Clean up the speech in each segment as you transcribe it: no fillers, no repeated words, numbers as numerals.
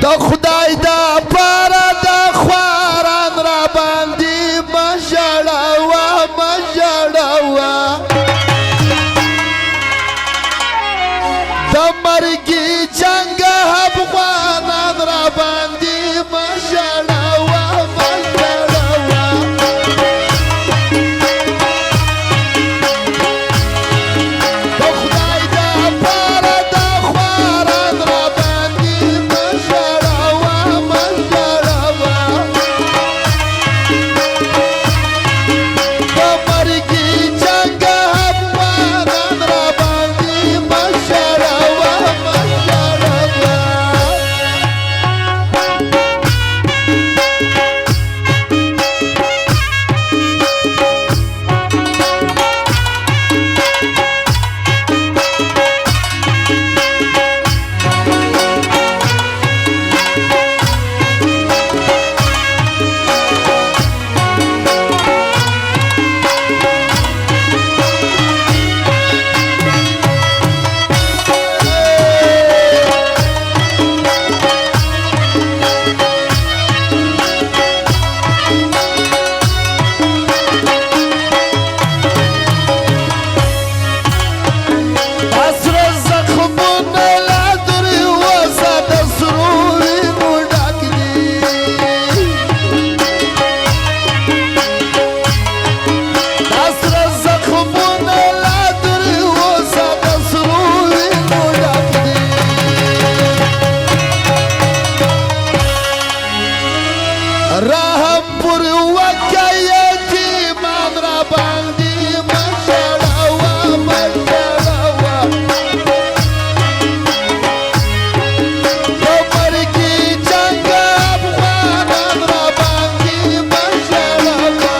د خدای دا پاره د خواران را باندې مژړوه مژړوه د مرګي جنګ افغانان را باندې مژړوه مژړوه د خدای دا پاره د خواران را باندې مژړوه مژړوه د مرګي جنګ افغانان را باندې مژړوه رحم پر وکه یتیمان را باندې مژړوه مژړوه د مرګي جنګ افغانان را باندې مژړوه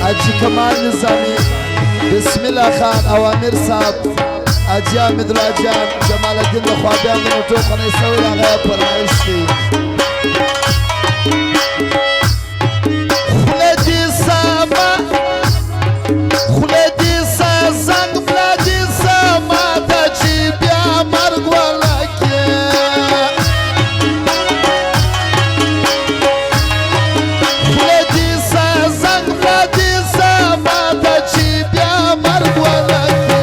حاجی کمال نظامی بسم الله خان اوامر صاحب حاجی حامد راجان جمال الدین لخوابیان د موټو خانې سوي هغه فرمایش دی خوله دې سما خوله دې سا زنګ بلا دې سما ته چې بیا مرګ ولکې خوله دې سا زنګ بلا دې سما ته چې بیا مرګ ولکې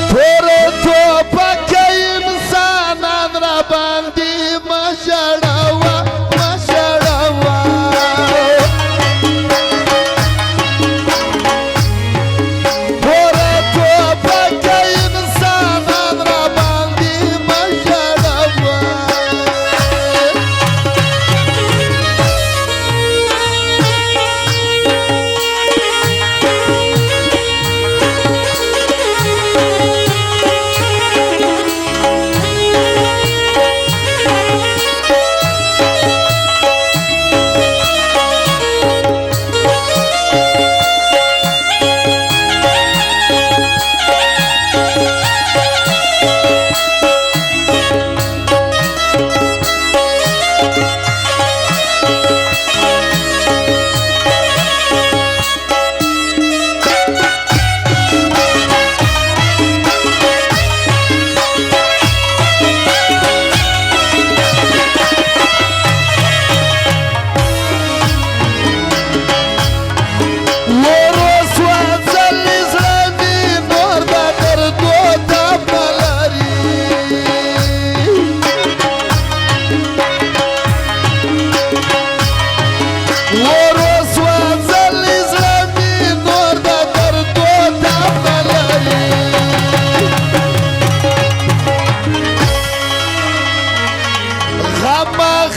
تور توپک انسانا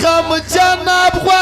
غم جن افغان